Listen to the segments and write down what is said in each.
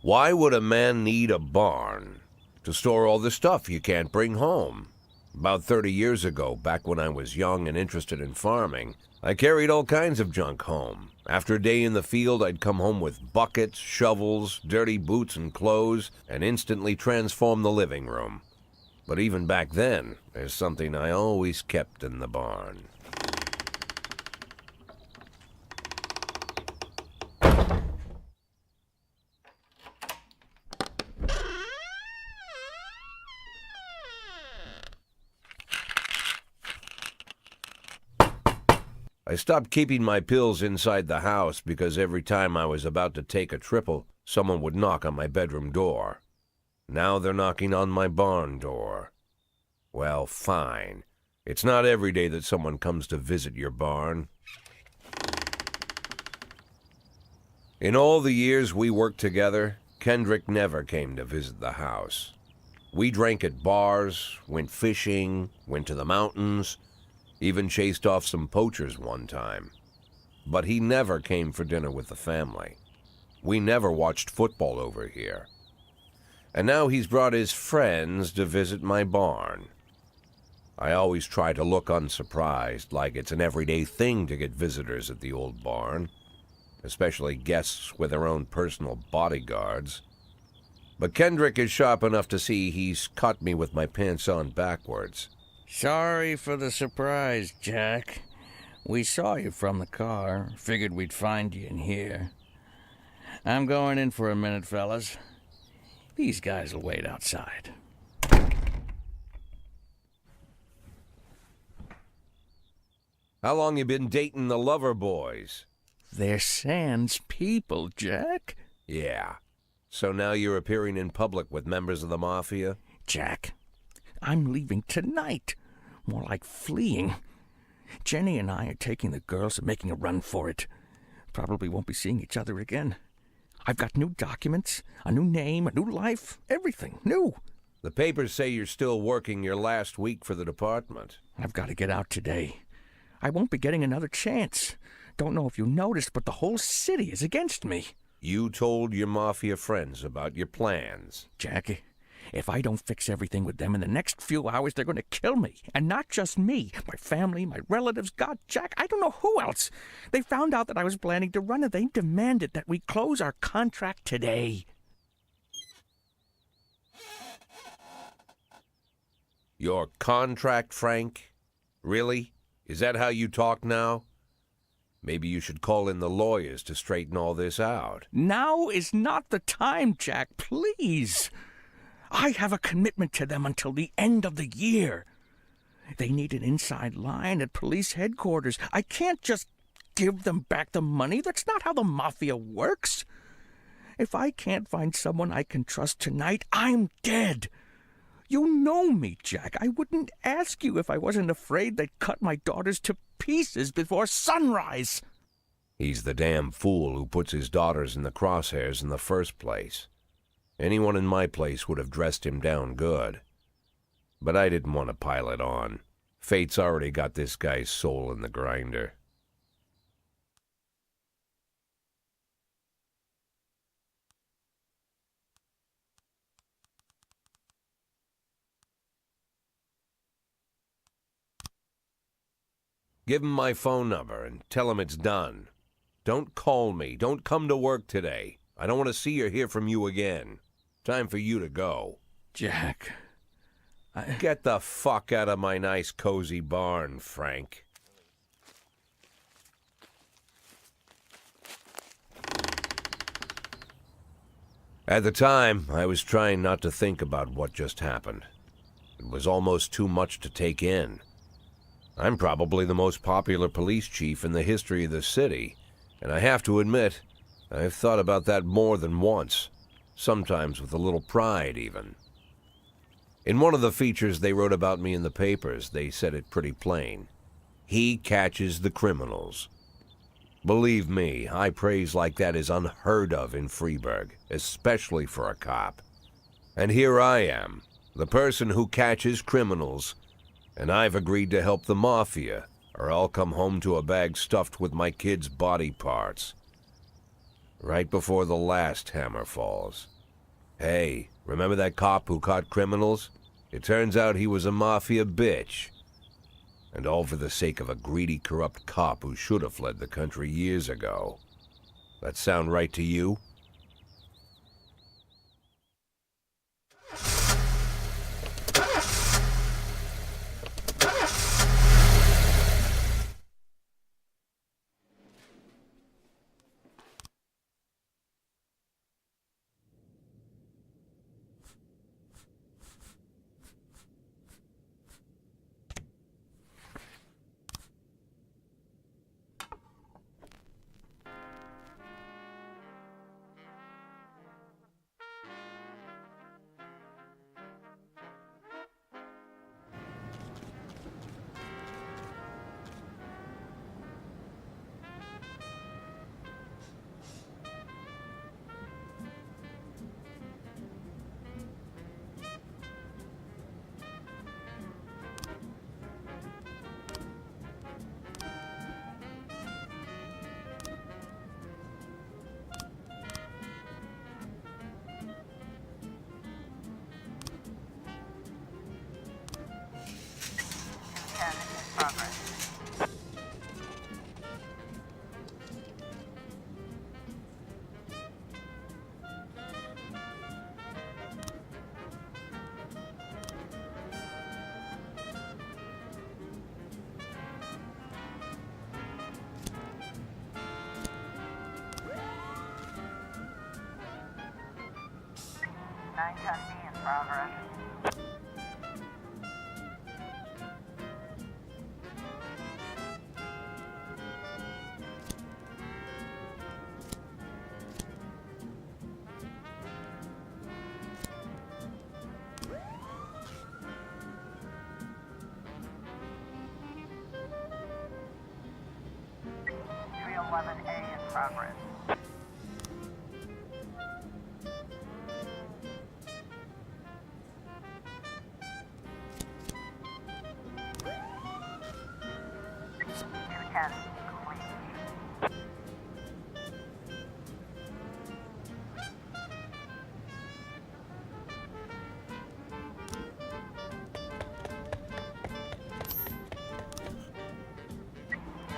Why would a man need a barn? To store all the stuff you can't bring home. About 30 years ago, back when I was young and interested in farming, I carried all kinds of junk home. After a day in the field, I'd come home with buckets, shovels, dirty boots and clothes, and instantly transform the living room. But even back then, there's something I always kept in the barn. I stopped keeping my pills inside the house because every time I was about to take a triple, someone would knock on my bedroom door. Now they're knocking on my barn door. Well, fine. It's not every day that someone comes to visit your barn. In all the years we worked together, Kendrick never came to visit the house. We drank at bars, went fishing, went to the mountains, even chased off some poachers one time. But he never came for dinner with the family. We never watched football over here. And now he's brought his friends to visit my barn. I always try to look unsurprised, like it's an everyday thing to get visitors at the old barn, especially guests with their own personal bodyguards. But Kendrick is sharp enough to see he's caught me with my pants on backwards. Sorry for the surprise, Jack. We saw you from the car. Figured we'd find you in here. I'm going in for a minute, fellas. These guys will wait outside. How long you been dating the Lover Boys? They're Sans people, Jack. Yeah. So now you're appearing in public with members of the Mafia? Jack, I'm leaving tonight. More like fleeing. Jenny and I are taking the girls and making a run for it. Probably won't be seeing each other again. I've got new documents, a new name, a new life, everything new. The papers say you're still working your last week for the department. I've got to get out today. I won't be getting another chance. Don't know if you noticed, but the whole city is against me. You told your Mafia friends about your plans. Jackie, if I don't fix everything with them in the next few hours, they're going to kill me. And not just me. My family, my relatives, God, Jack, I don't know who else. They found out that I was planning to run, and they demanded that we close our contract today. Your contract, Frank? Really? Is that how you talk now? Maybe you should call in the lawyers to straighten all this out. Now is not the time, Jack, please. I have a commitment to them until the end of the year. They need an inside line at police headquarters. I can't just give them back the money. That's not how the Mafia works. If I can't find someone I can trust tonight, I'm dead. You know me, Jack. I wouldn't ask you if I wasn't afraid they'd cut my daughters to pieces before sunrise. He's the damn fool who puts his daughters in the crosshairs in the first place. Anyone in my place would have dressed him down good. But I didn't want to pile it on. Fate's already got this guy's soul in the grinder. Give him my phone number and tell him it's done. Don't call me. Don't come to work today. I don't want to see or hear from you again. Time for you to go. Jack, Get the fuck out of my nice cozy barn, Frank. At the time, I was trying not to think about what just happened. It was almost too much to take in. I'm probably the most popular police chief in the history of the city, and I have to admit, I've thought about that more than once, sometimes with a little pride even. In one of the features they wrote about me in the papers, they said it pretty plain. He catches the criminals. Believe me, high praise like that is unheard of in Freeburg, especially for a cop. And here I am, the person who catches criminals, and I've agreed to help the Mafia, or I'll come home to a bag stuffed with my kids' body parts. Right before the last hammer falls. Hey, remember that cop who caught criminals? It turns out he was a mafia bitch. And all for the sake of a greedy, corrupt cop who should have fled the country years ago. That sound right to you? in progress. A in progress.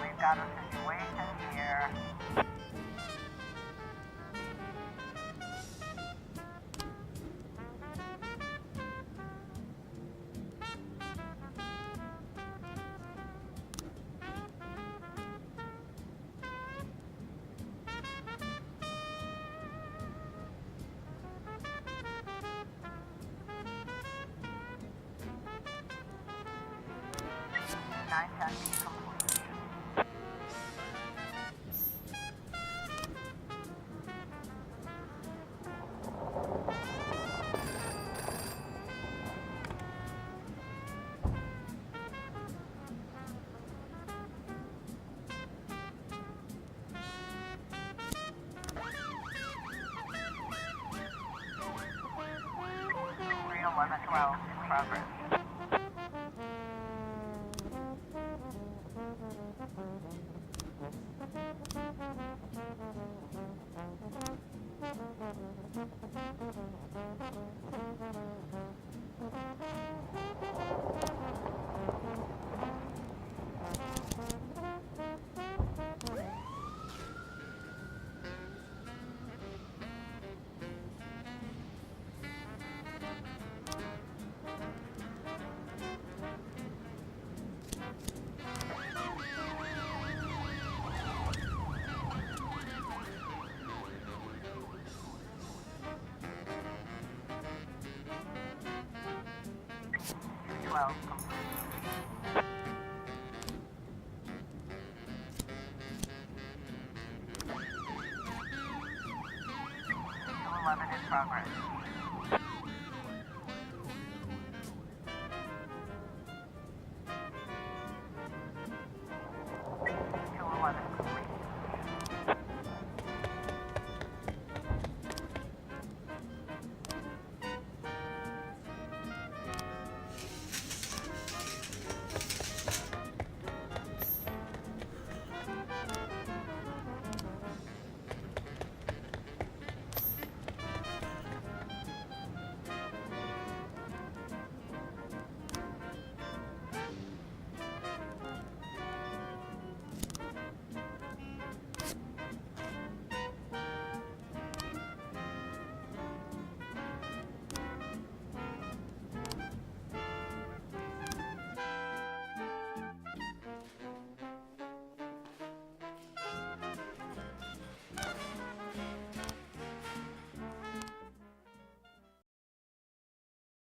We've got a situation here. Real 1112 in progress. Well, complete. 11 in progress.